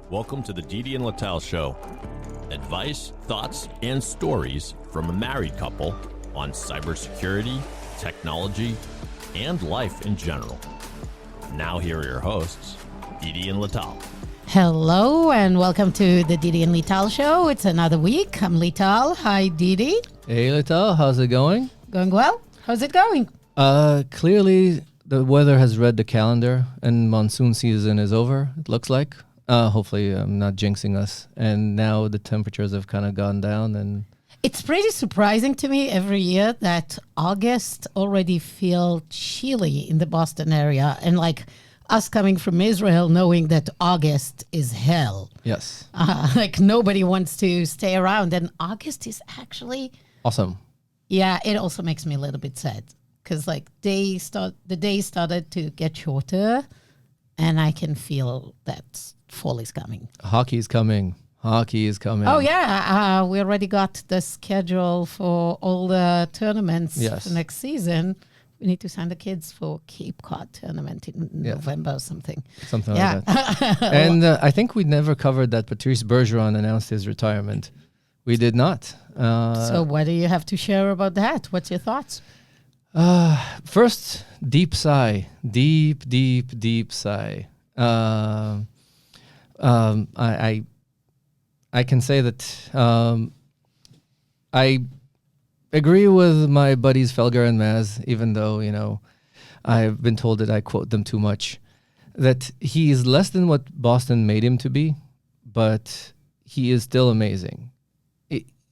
Welcome to the Didi and Lital Show. Advice, thoughts, and stories from a married couple on cybersecurity, technology, and life in general. Now here are your hosts, Didi and Lital. Hello and welcome to the Didi and Lital Show. It's another week. I'm Lital. Hi, Didi. Hey, Lital. How's it going? Going well. How's it going? Clearly, the weather has read the calendar and monsoon season is over, it looks like. Hopefully, I'm not jinxing us. And now the temperatures have kind of gone down. And it's pretty surprising to me every year that August already feel chilly in the Boston area. And like us coming from Israel, knowing that August is hell. Yes. Like nobody wants to stay around. And August is actually Awesome. Yeah, it also makes me a little bit sad because like the days started to get shorter and I can feel that fall is coming. Hockey is coming. Oh, yeah. We already got the schedule for all the tournaments for next season. We need to send the kids for Cape Cod tournament in November or something. Something like that. And I think we never covered that Patrice Bergeron announced his retirement. We did not. So what do you have to share about that? What's your thoughts? First, deep sigh. Deep sigh. I can say that I agree with my buddies Felger and Maz, even though, you know, I've been told that I quote them too much, that he is less than what Boston made him to be, but he is still amazing.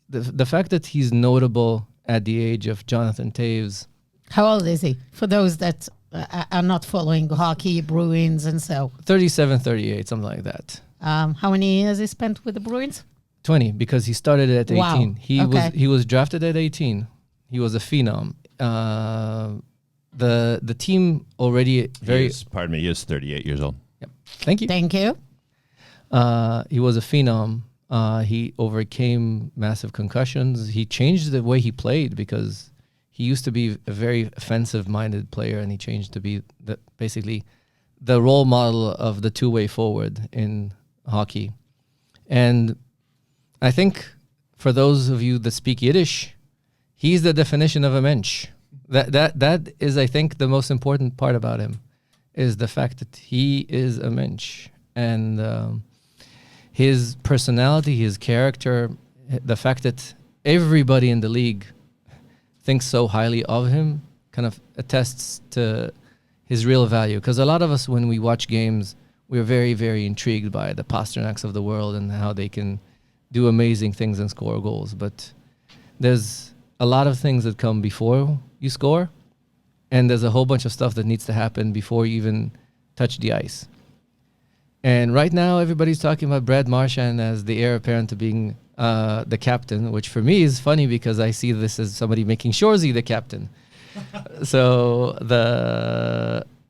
The fact that he's notable at the age of Jonathan Toews. How old is he? For those that are not following hockey, Bruins, and so. 37, 38, something like that. How many years he spent with the Bruins? 20, because he started at 18. Wow. He was drafted at 18. He was a phenom. The team already He is 38 years old. Yep. Thank you. Thank you. He was a phenom. He overcame massive concussions. He changed the way he played because he used to be a very offensive-minded player, and he changed to be basically the role model of the two-way forward in hockey. And I think for those of you that speak Yiddish, he's the definition of a mensch. That is, I think, the most important part about him, is the fact that he is a mensch. And his personality, his character, the fact that everybody in the league thinks so highly of him kind of attests to his real value. Because a lot of us, when we watch games, we're very, very intrigued by the Pasternaks of the world and how they can do amazing things and score goals. But there's a lot of things that come before you score, and there's a whole bunch of stuff that needs to happen before you even touch the ice. And right now, everybody's talking about Brad Marchand as the heir apparent to being the captain, which for me is funny because I see this as somebody making Shorzy the captain. So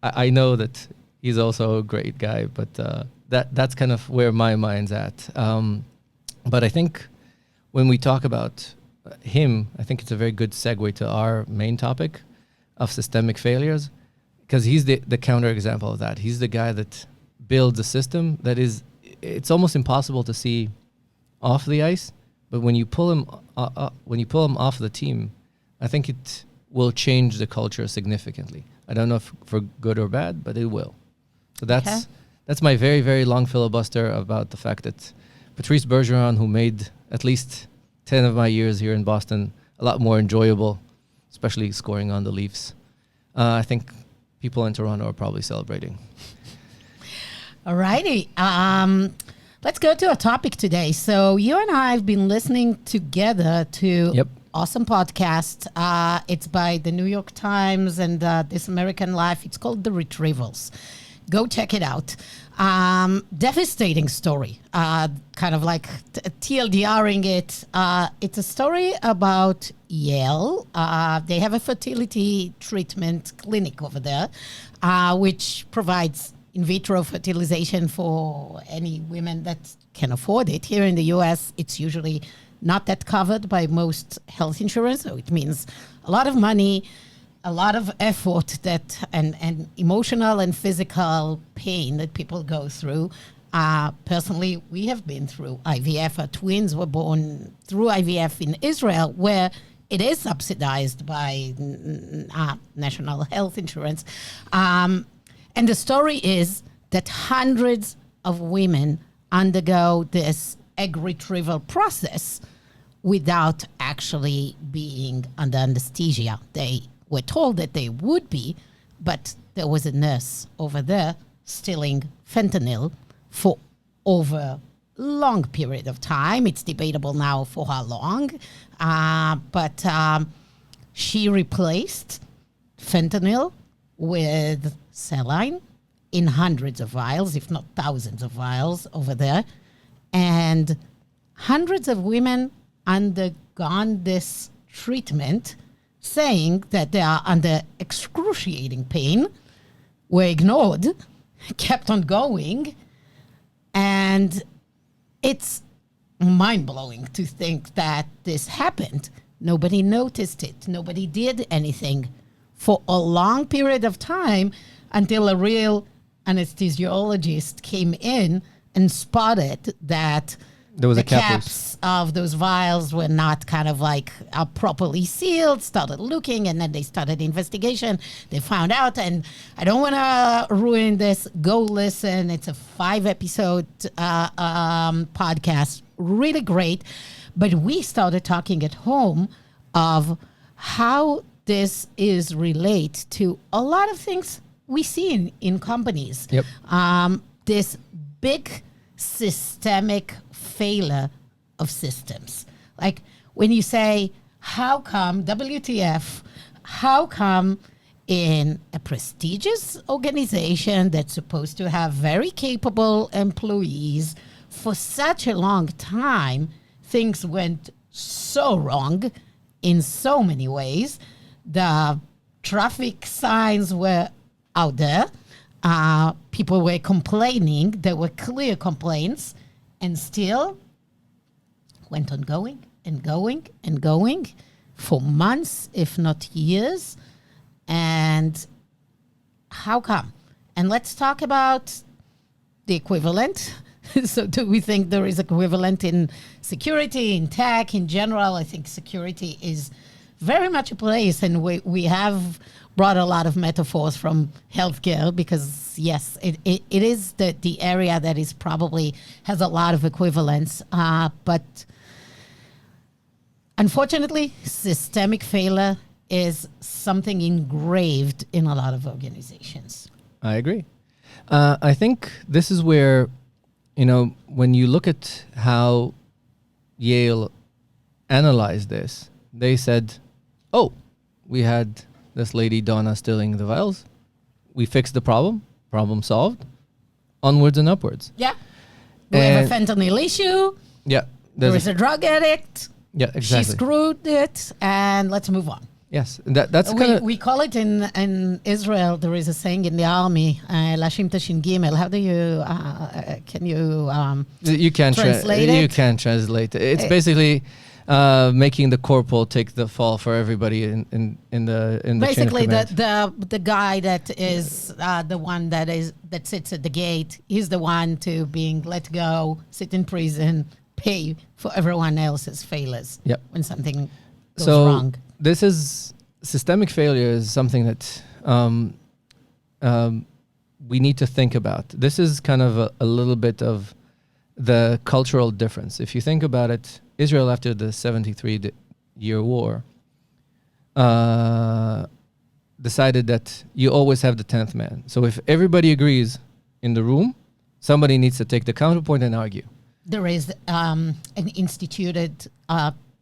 I know that he's also a great guy, but that's kind of where my mind's at. But I think when we talk about him, I think it's a very good segue to our main topic of systemic failures, because he's the counterexample of that. He's the guy that builds a system that it's almost impossible to see off the ice, but when you pull him off the team, I think it will change the culture significantly. I don't know if for good or bad, but it will. So that's my very, very long filibuster about the fact that Patrice Bergeron, who made at least 10 of my years here in Boston a lot more enjoyable, especially scoring on the Leafs. I think people in Toronto are probably celebrating. All righty. Let's go to a topic today. So you and I have been listening together to awesome podcast. It's by the New York Times and This American Life. It's called The Retrievals. Go check it out. Devastating story. Kind of like TLDRing it. It's a story about Yale. They have a fertility treatment clinic over there, which provides in vitro fertilization for any women that can afford it. Here in the US, it's usually not that covered by most health insurance. So it means a lot of money, a lot of effort and emotional and physical pain that people go through. Personally, we have been through IVF. Our twins were born through IVF in Israel, where it is subsidized by national health insurance. And the story is that hundreds of women undergo this egg retrieval process without actually being under anesthesia. They were told that they would be, but there was a nurse over there stealing fentanyl for over long period of time. It's debatable now for how long, but she replaced fentanyl with saline in hundreds of vials, if not thousands of vials over there. And hundreds of women undergone this treatment, saying that they are under excruciating pain, were ignored, kept on going. And it's mind-blowing to think that this happened. Nobody noticed it. Nobody did anything for a long period of time until a real anesthesiologist came in and spotted that there was the a cap caps of those vials were not kind of like properly sealed, started looking, and then they started investigation. They found out, and I don't want to ruin this. Go listen. It's a 5-episode podcast, really great. But we started talking at home of how this is relate to a lot of things we see in companies. Yep. This big systemic failure of systems. Like when you say, how come WTF, how come in a prestigious organization that's supposed to have very capable employees for such a long time, things went so wrong in so many ways. The traffic signs were out there. People were complaining. There were clear complaints, and still went on going and going and going for months, if not years. And how come? And let's talk about the equivalent. So do we think there is equivalent in security, in tech, in general? I think security is very much a place, and we have brought a lot of metaphors from healthcare because, yes, it is the area that is probably has a lot of equivalence. But unfortunately, systemic failure is something engraved in a lot of organizations. I agree. I think this is where, when you look at how Yale analyzed this, they said, oh, we had this lady, Donna, stealing the vials. We fixed the problem solved, onwards and upwards. Yeah. We have a fentanyl issue. Yeah. There is a drug addict. Yeah, exactly. She screwed it, and let's move on. Yes, that's kind of... We call it in Israel, there is a saying in the army, Lashim Tashin Gimel. How do you, can you you can translate it? You can translate it. It's basically making the corporal take the fall for everybody in the basically chain of command. the guy that is the one that sits at the gate. He's the one to being let go, sit in prison, pay for everyone else's failures. Yep. When something goes So wrong. this is systemic failure is something that we need to think about. This is kind of a little bit of the cultural difference. If you think about it, Israel after the 73-year war decided that you always have the 10th man. So if everybody agrees in the room, somebody needs to take the counterpoint and argue. There is an instituted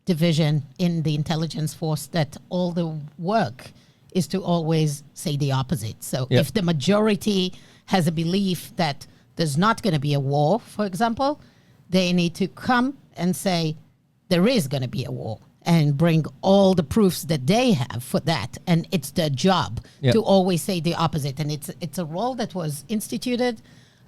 division in the intelligence force that all the work is to always say the opposite. So Yep. if the majority has a belief that there's not going to be a war, for example, they need to come and say there is going to be a war and bring all the proofs that they have for that. And it's their job Yep. to always say the opposite. And it's a role that was instituted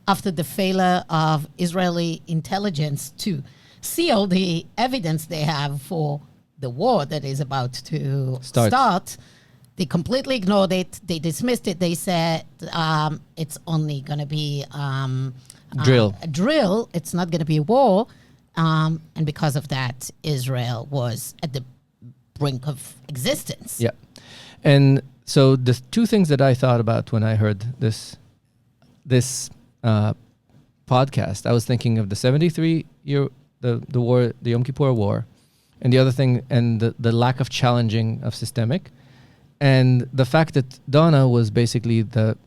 after the failure of Israeli intelligence to see all the evidence they have for the war that is about to start. They completely ignored it. They dismissed it. They said it's only going to be a drill. It's not going to be a war. And because of that, Israel was at the brink of existence. Yeah. And so the two things that I thought about when I heard this podcast, I was thinking of the 73-year, the war, the Yom Kippur War, and the other thing, and the lack of challenging of systemic, and the fact that Donna was basically the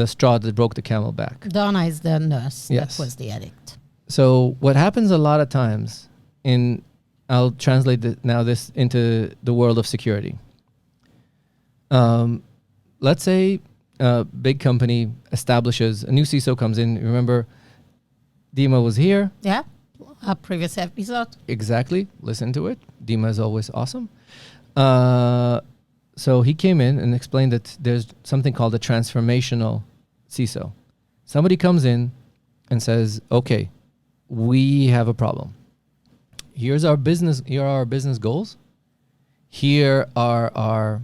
straw that broke the camel back. Donna is the nurse. Yes. That was the addict. So what happens a lot of times I'll translate this into the world of security. Let's say a big company establishes, a new CISO comes in. Remember, Dima was here. Yeah, a previous episode. Exactly. Listen to it. Dima is always awesome. So he came in and explained that there's something called a transformational CISO. Somebody comes in and says, okay, we have a problem. Here are our business goals. Here are our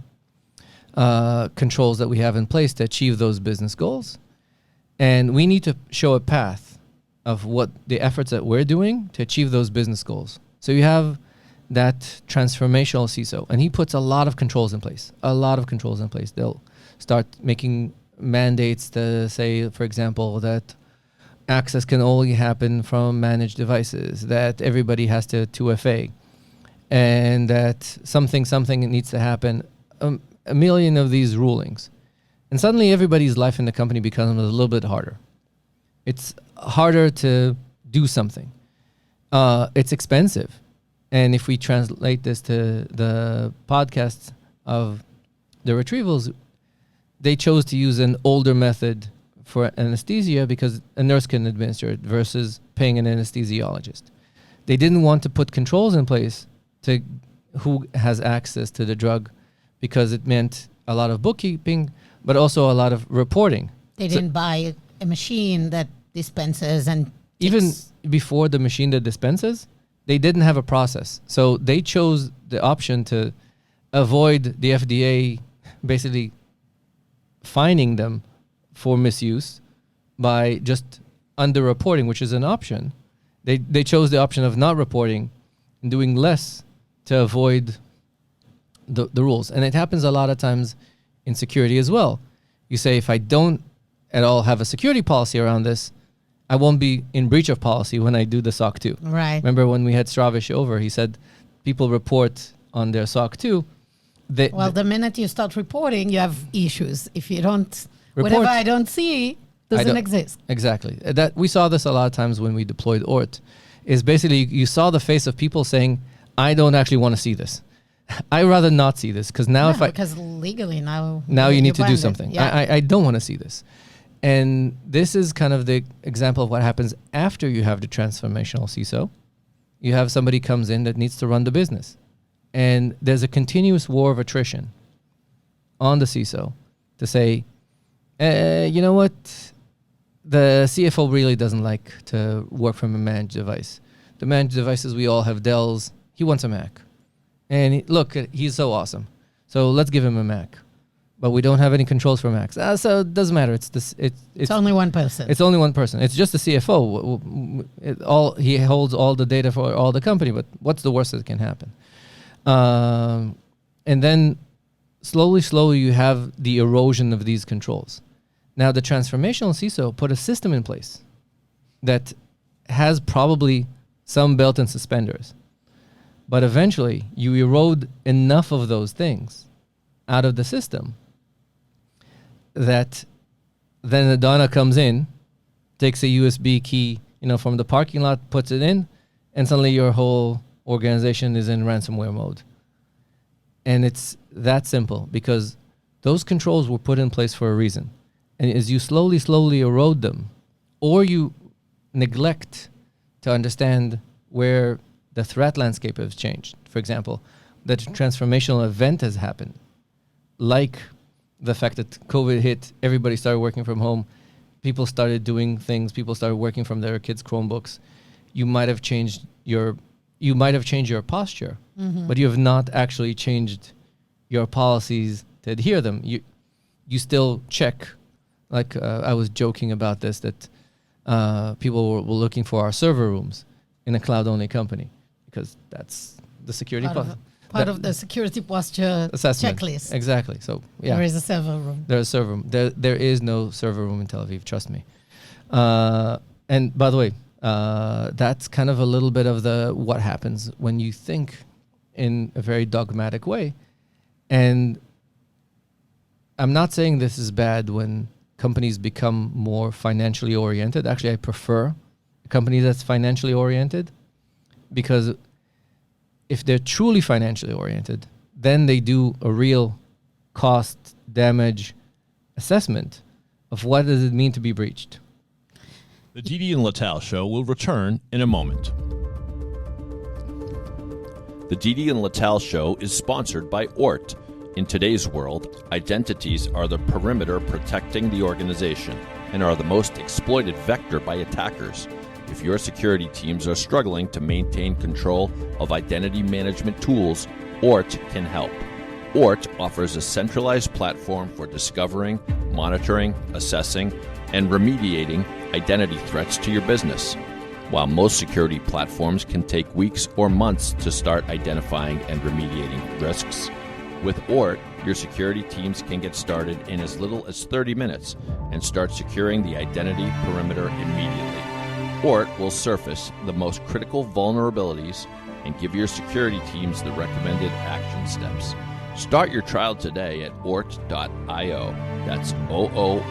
controls that we have in place to achieve those business goals. And we need to show a path of what the efforts that we're doing to achieve those business goals. So you have that transformational CISO, and he puts a lot of controls in place. They'll start making mandates to say, for example, that access can only happen from managed devices, that everybody has to 2FA, and that something needs to happen. A million of these rulings. And suddenly everybody's life in the company becomes a little bit harder. It's harder to do something. It's expensive. And if we translate this to the podcasts of the retrievals, they chose to use an older method for anesthesia because a nurse can administer it versus paying an anesthesiologist. They didn't want to put controls in place to who has access to the drug because it meant a lot of bookkeeping, but also a lot of reporting. They didn't buy a machine that dispenses and even before the machine that dispenses, they didn't have a process. So they chose the option to avoid the FDA basically fining them for misuse by just underreporting, which is an option. They chose the option of not reporting and doing less to avoid the rules. And it happens a lot of times in security as well. You say, if I don't at all have a security policy around this, I won't be in breach of policy when I do the SOC 2. Right. Remember when we had Stravish over, he said people report on their SOC 2. The minute you start reporting, you have issues. If you don't, report, whatever I don't see doesn't exist. Exactly. That we saw this a lot of times when we deployed ORT, is basically you saw the face of people saying, I don't actually want to see this. I'd rather not see this because now because legally now you need to do something. Yeah. I don't want to see this. And this is kind of the example of what happens after you have the transformational CISO. You have somebody comes in that needs to run the business. And there's a continuous war of attrition on the CISO to say, you know what? The CFO really doesn't like to work from a managed device. The managed devices, we all have Dells. He wants a Mac. And look, he's so awesome. So let's give him a Mac. But we don't have any controls for Macs. So it doesn't matter. It's only one person. It's only one person. It's just the CFO. He holds all the data for all the company, but what's the worst that can happen? And then slowly you have the erosion of these controls. Now the transformational CISO put a system in place that has probably some belt and suspenders. But eventually you erode enough of those things out of the system that then the Donna comes in, takes a USB key, from the parking lot, puts it in, and suddenly your whole organization is in ransomware mode. And it's that simple because those controls were put in place for a reason. And as you slowly erode them, or you neglect to understand where the threat landscape has changed. For example, that transformational event has happened, like the fact that COVID hit, everybody started working from home, people started doing things, people started working from their kids' Chromebooks. You might have changed your posture, but you have not actually changed your policies to adhere them. You still check. Like I was joking about this, that people were looking for our server rooms in a cloud-only company because that's the security part of the security posture assessment checklist. Exactly. So yeah, there is a server room. There's a server room. There is no server room in Tel Aviv. Trust me. And by the way, that's kind of a little bit of what happens when you think in a very dogmatic way. And I'm not saying this is bad when companies become more financially oriented. Actually, I prefer a company that's financially oriented, because if they're truly financially oriented, then they do a real cost damage assessment of what does it mean to be breached. The Didi and Lital show will return in a moment. The Didi and Lital show is sponsored by ORT. In today's world, identities are the perimeter protecting the organization and are the most exploited vector by attackers. If your security teams are struggling to maintain control of identity management tools, ORT can help. ORT offers a centralized platform for discovering, monitoring, assessing, and remediating identity threats to your business. While most security platforms can take weeks or months to start identifying and remediating risks, with ORT, your security teams can get started in as little as 30 minutes and start securing the identity perimeter immediately. ORT will surface the most critical vulnerabilities and give your security teams the recommended action steps. Start your trial today at ORT.io. That's OORT.io.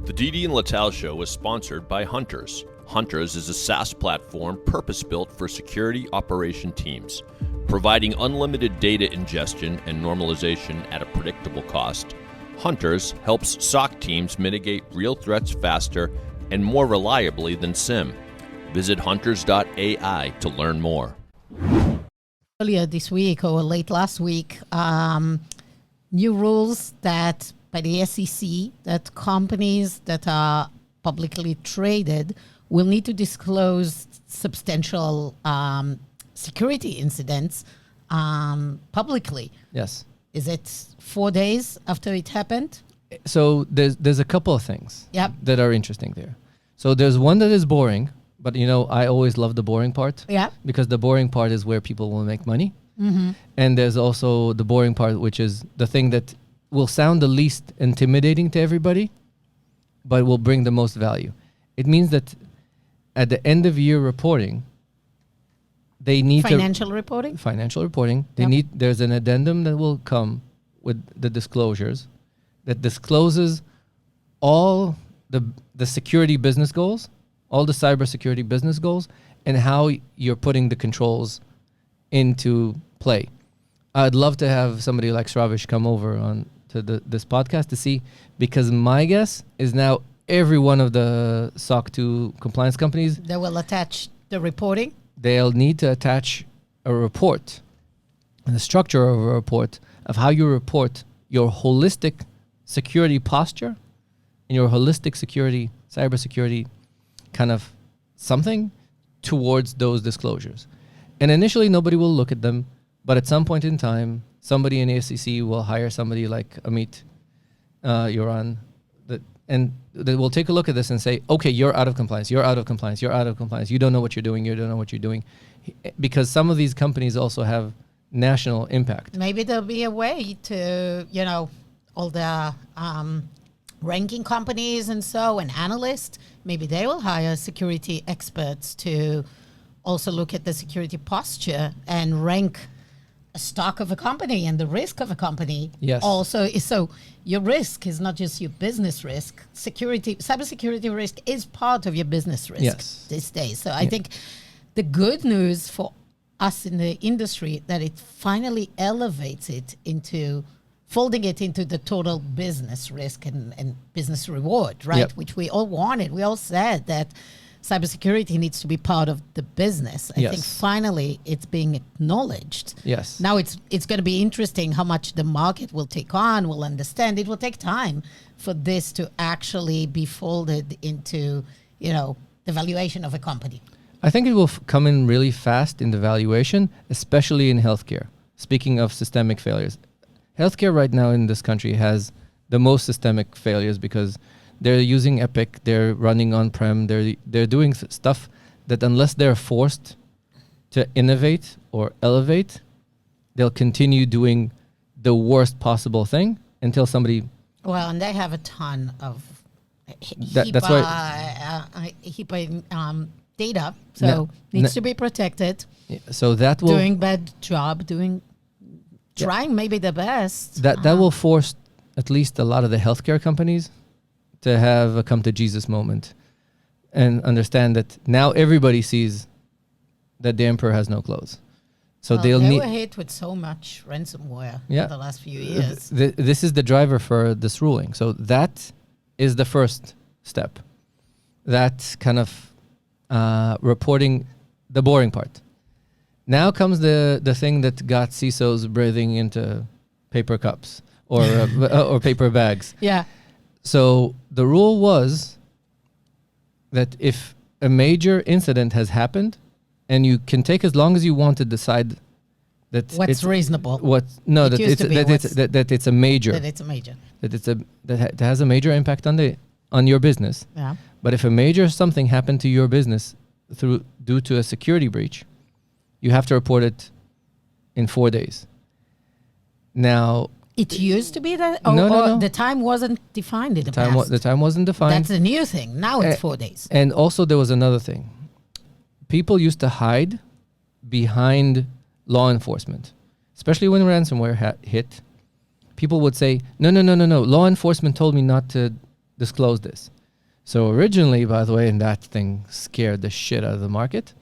The Didi and Lital show is sponsored by Hunters. Hunters is a SaaS platform purpose-built for security operation teams, providing unlimited data ingestion and normalization at a predictable cost. Hunters helps SOC teams mitigate real threats faster and more reliably than SIM. Visit hunters.ai to learn more. Earlier this week or late last week, new rules that by the SEC that companies that are publicly traded will need to disclose substantial security incidents publicly. Yes. Is it 4 days after it happened? So there's a couple of things that are interesting there. So there's one that is boring, but I always love the boring part. Yeah. Because the boring part is where people will make money. Mm-hmm. And there's also the boring part, which is the thing that will sound the least intimidating to everybody, but will bring the most value. It means that at the end of year reporting, they need financial reporting. There's an addendum that will come with the disclosures that discloses all the security business goals, all the cybersecurity business goals, and how you're putting the controls into play. I'd love to have somebody like Shravish come over on to this podcast to see, because my guess is now every one of the SOC 2 compliance companies, they will attach the reporting. They'll need to attach a report and the structure of a report of how you report your holistic security posture and your holistic security, cybersecurity kind of something towards those disclosures. And initially, nobody will look at them, but at some point in time, somebody in the SEC will hire somebody like Amit Yoran, and they will take a look at this and say, okay, you're out of compliance, you're out of compliance, you're out of compliance, you don't know what you're doing, you don't know what you're doing. Because some of these companies also have national impact. Maybe there'll be a way to, all the ranking companies and analysts, maybe they will hire security experts to also look at the security posture and rank a stock of a company and the risk of a company. Yes. Also, so your risk is not just your business risk. Cybersecurity risk is part of your business risk these days. So I think the good news for us in the industry that it finally elevates it into folding it into the total business risk and business reward, right? Yep. Which we all wanted. We all said that cybersecurity needs to be part of the business. I think finally it's being acknowledged. Yes. Now it's going to be interesting how much the market will take on, will understand. It will take time for this to actually be folded into, the valuation of a company. I think it will come in really fast in the valuation, especially in healthcare. Speaking of systemic failures, healthcare right now in this country has the most systemic failures because they're using Epic, they're running on-prem, they're doing stuff that unless they're forced to innovate or elevate, they'll continue doing the worst possible thing until somebody... Well, and they have a ton of HIPAA data, so needs to be protected. So that will... Doing bad job, trying maybe the best. That will force at least a lot of the healthcare companies to have a come to Jesus moment and understand that now everybody sees that the emperor has no clothes. So they were hit with so much ransomware in the last few years. This is the driver for this ruling. So that is the first step. That kind of reporting the boring part. Now comes the thing that got CISOs breathing into paper cups or paper bags. Yeah. So the rule was that if a major incident has happened, and you can take as long as you want to decide that what's reasonable. That it's a major. That it's a major. That has a major impact on your business. Yeah. But if a major something happened to your business due to a security breach, you have to report it in 4 days. Now, it used to be that? No. The time wasn't defined in the past. The time wasn't defined. That's a new thing. Now it's 4 days. And also there was another thing. People used to hide behind law enforcement, especially when ransomware hit. People would say, no. Law enforcement told me not to disclose this. So originally, by the way, and that thing scared the shit out of the market.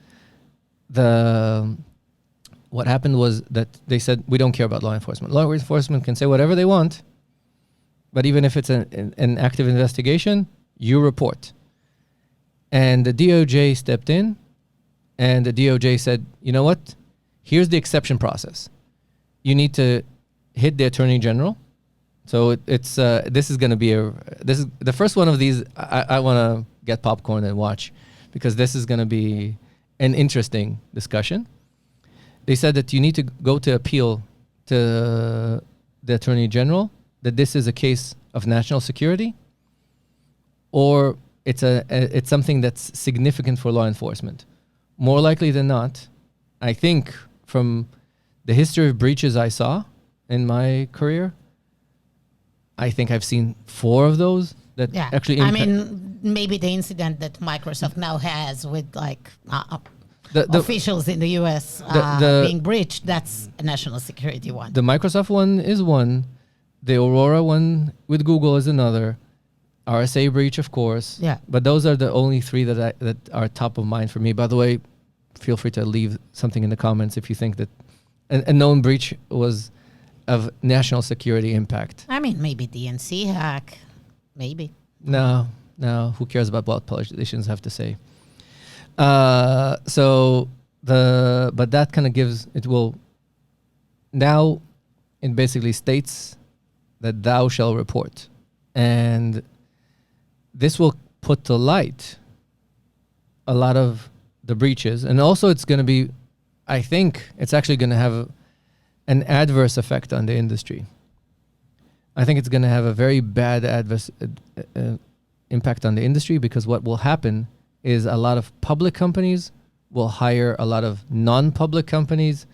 What happened was that they said, we don't care about law enforcement. Law enforcement can say whatever they want, but even if it's an active investigation, you report. And the DOJ stepped in, and the DOJ said, you know what? Here's the exception process. You need to hit the Attorney General. So this is going to be this is the first one of these. I want to get popcorn and watch, because this is going to be an interesting discussion. They said that you need to go to appeal to the Attorney General that this is a case of national security, or it's something that's significant for law enforcement. More likely than not, I think from the history of breaches I saw in my career, I think I've seen 4 of those that actually impact. I mean, maybe the incident that Microsoft now has with the officials in the US being breached, that's a national security one. The Microsoft one is one. The Aurora one with Google is another. RSA breach, of course. Yeah. But those are the only 3 that are top of mind for me. By the way, feel free to leave something in the comments if you think that a known breach was of national security impact. I mean, maybe DNC hack. Maybe. No. Who cares about what politicians have to say? But that kind of now it basically states that thou shall report. And this will put to light a lot of the breaches. And also it's going to be, I think it's actually going to have an adverse effect on the industry. I think it's going to have a very bad adverse impact on the industry, because what will happen is a lot of public companies will hire a lot of non-public companies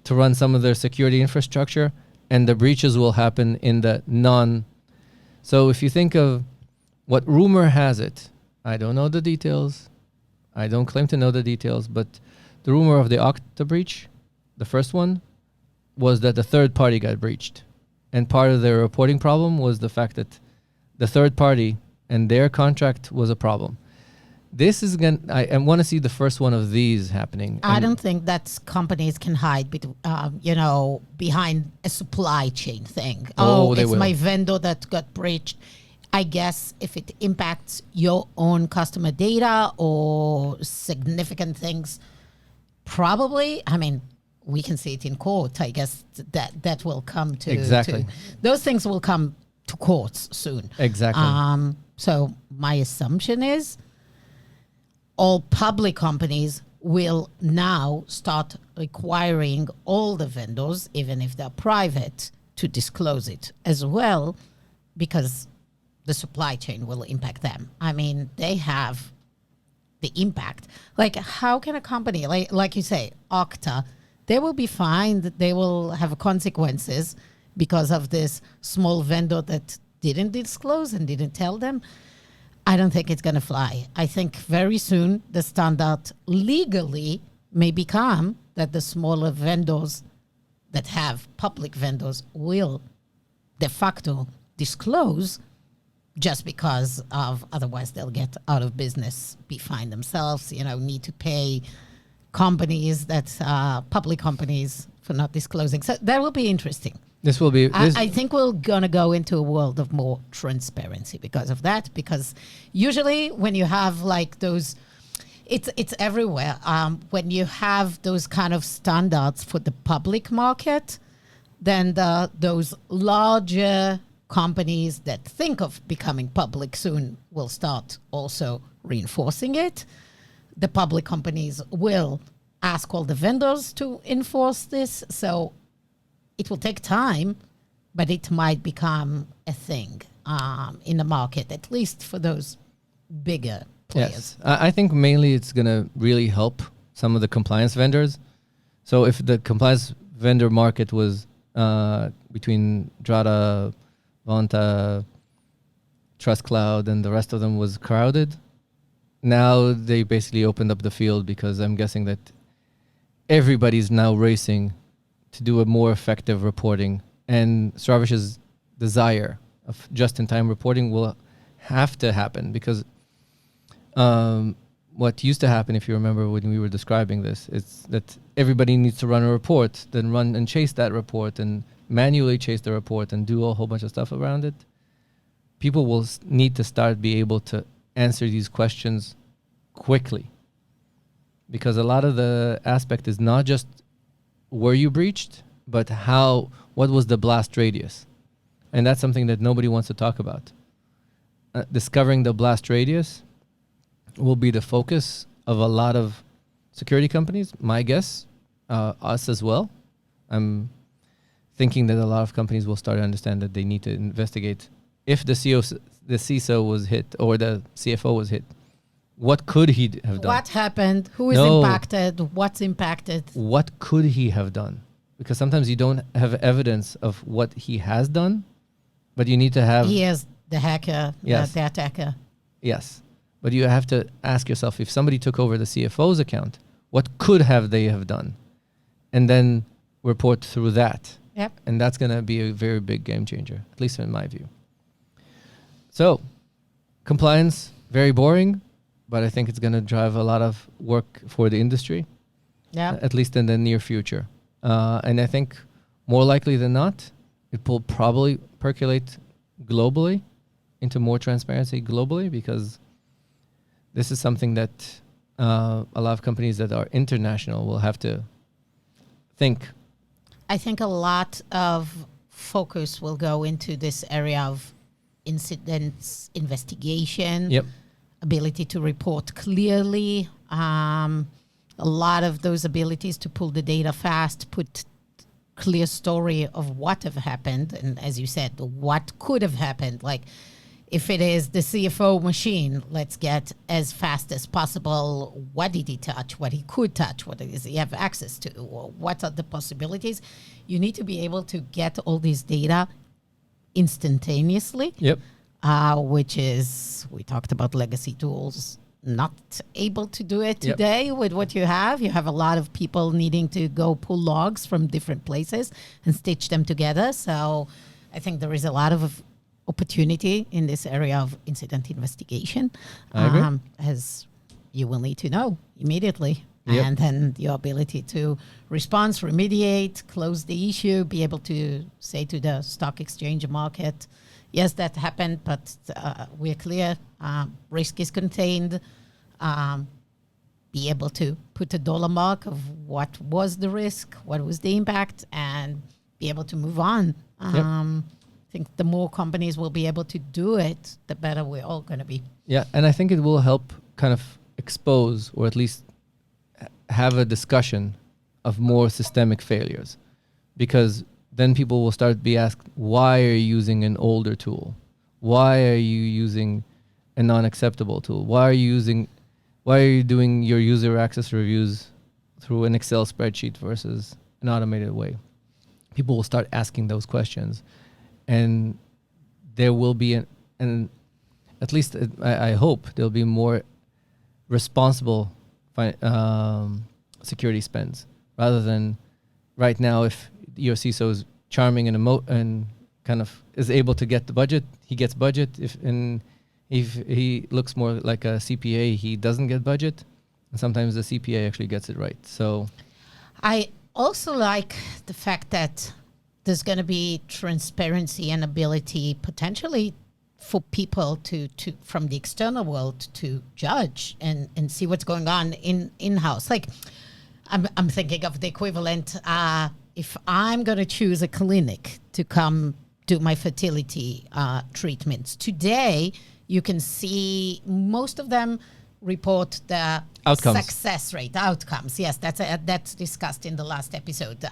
to run some of their security infrastructure, and the breaches will happen in the non. So if you think of what rumor has it, I don't know the details. I don't claim to know the details, but the rumor of the Okta breach, the first one, was that the third party got breached. And part of their reporting problem was the fact that the third party and their contract was a problem. This is I want to see the first one of these happening. I don't think that companies can hide, behind a supply chain thing. It's my vendor that got breached. I guess if it impacts your own customer data or significant things, probably. I mean, we can see it in court. I guess that will come to exactly. Those things will come to courts soon. Exactly. So my assumption is, all public companies will now start requiring all the vendors, even if they're private, to disclose it as well, because the supply chain will impact them. I mean, they have the impact. Like, how can a company, like you say, Okta, they will be fined, they will have consequences because of this small vendor that didn't disclose and didn't tell them. I don't think it's going to fly. I think very soon the standard legally may become that the smaller vendors that have public vendors will de facto disclose, just because of otherwise they'll get out of business, be fined themselves, need to pay companies public companies for not disclosing. So that will be interesting. This will be. I think we're going to go into a world of more transparency because of that. Because usually when you have like those, it's everywhere. When you have those kind of standards for the public market, then those larger companies that think of becoming public soon will start also reinforcing it. The public companies will ask all the vendors to enforce this. So it will take time, but it might become a thing in the market, at least for those bigger players. Yes, I think mainly it's going to really help some of the compliance vendors. So if the compliance vendor market was between Drata, Vanta, Trust Cloud, and the rest of them was crowded, now they basically opened up the field, because I'm guessing that everybody's now racing to do a more effective reporting, and Stravish's desire of just-in-time reporting will have to happen, because what used to happen, if you remember when we were describing this, is that everybody needs to run a report, then run and chase that report and manually chase the report and do a whole bunch of stuff around it. People will need to start be able to answer these questions quickly, because a lot of the aspect is not just were you breached, but what was the blast radius? And that's something that nobody wants to talk about. Discovering the blast radius will be the focus of a lot of security companies, my guess, us as well. I'm thinking that a lot of companies will start to understand that they need to investigate if the CISO was hit or the CFO was hit. What could he have done? What happened? Who is impacted? What's impacted? What could he have done? Because sometimes you don't have evidence of what he has done, but you need to have... He is the hacker, yes. the attacker. Yes. But you have to ask yourself, if somebody took over the CFO's account, what could they have done? And then report through that. Yep. And that's going to be a very big game changer, at least in my view. So, compliance, very boring, but I think it's going to drive a lot of work for the industry, at least in the near future. And I think more likely than not, it will probably percolate globally into more transparency globally, because this is something that a lot of companies that are international will have to think. I think a lot of focus will go into this area of incidents investigation, ability to report clearly, a lot of those abilities to pull the data fast, put clear story of what have happened, and as you said, what could have happened. Like, if it is the CFO machine, let's get as fast as possible what did he touch, what he could touch, what does he have access to, or what are the possibilities. You need to be able to get all this data instantaneously, which is, we talked about legacy tools, not able to do it today with what you have. You have a lot of people needing to go pull logs from different places and stitch them together. So I think there is a lot of opportunity in this area of incident investigation, as you will need to know immediately. And then your ability to respond, remediate, close the issue, be able to say to the stock exchange market, yes, that happened, but we're clear, risk is contained, be able to put a dollar mark of what was the risk, what was the impact, and be able to move on. I think the more companies will be able to do it, the better we're all going to be. Yeah, and I think it will help kind of expose or at least have a discussion of more systemic failures, because then people will start to be asked, why are you using an older tool? Why are you using a non-acceptable tool? Why are you doing your user access reviews through an Excel spreadsheet versus an automated way? People will start asking those questions, and there will be at least I hope there'll be more responsible security spends, rather than right now, if your CISO is charming and kind of is able to get the budget, he gets budget. If he looks more like a CPA, he doesn't get budget. And sometimes the CPA actually gets it right. So I also like the fact that there's going to be transparency and ability potentially for people to from the external world to judge and see what's going on in-house. Like I'm thinking of the equivalent. If I'm going to choose a clinic to come do my fertility treatments today, you can see most of them report the outcomes. Success rate, outcomes. Yes, that's discussed in the last episode.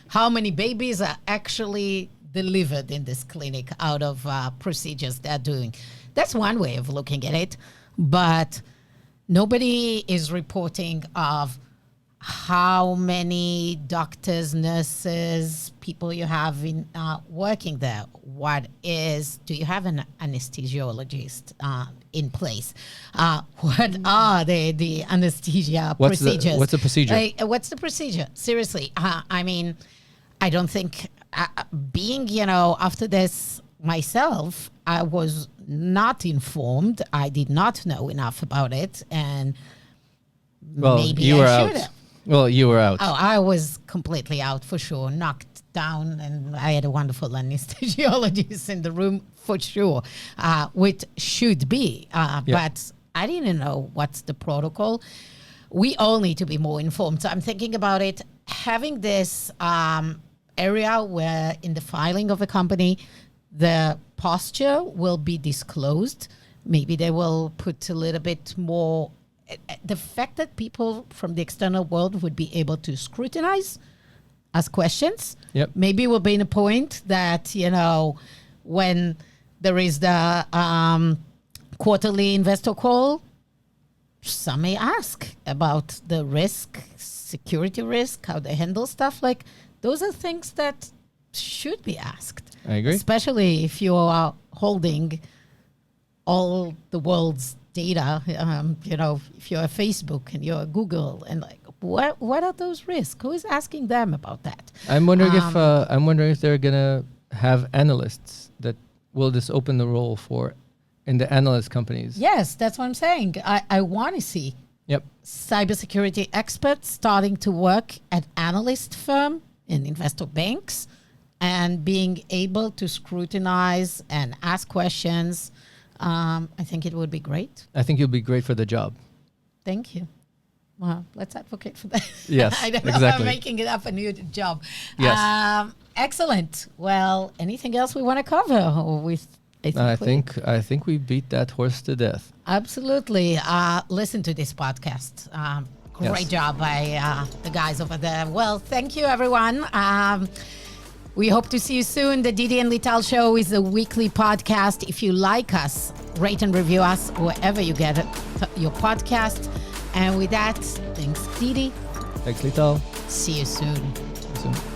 How many babies are actually delivered in this clinic out of procedures they're doing? That's one way of looking at it, but nobody is reporting of how many doctors, nurses, people you have in working there. Do you have an anesthesiologist in place? What are the anesthesia procedures? What's the procedure? What's the procedure? Seriously, I mean, I don't think being, after this myself, I was not informed. I did not know enough about it, and maybe you were I out. should have. Well, you were out. Oh, I was completely out for sure, knocked down, and I had a wonderful anesthesiologist in the room for sure, which should be. But I didn't know what's the protocol. We all need to be more informed. So I'm thinking about it, having this area where in the filing of a company, the posture will be disclosed. Maybe they will put a little bit more. The fact that people from the external world would be able to scrutinize, ask questions, maybe will be in a point that, when there is the quarterly investor call, some may ask about the risk, security risk, how they handle stuff. Like, those are things that should be asked. I agree. Especially if you are holding all the world's data, if you're a Facebook and you're a Google, and like, what are those risks? Who is asking them about that? I'm wondering if they're gonna have analysts that will just open the role for in the analyst companies. Yes, that's what I'm saying. I want to see cybersecurity experts starting to work at analyst firm in investor banks and being able to scrutinize and ask questions. I think it would be great. I think you'll be great for the job. Thank you. Well, let's advocate for that. Yes, I don't know. exactly. I'm making it up a new job. Yes. Excellent. Well, anything else we want to cover? I think we beat that horse to death. Absolutely. Listen to this podcast. Great job by the guys over there. Well, thank you, everyone. We hope to see you soon. The Didi and Lital Show is a weekly podcast. If you like us, rate and review us wherever you get your podcast. And with that, thanks, Didi. Thanks, Lital. See you soon. See you soon.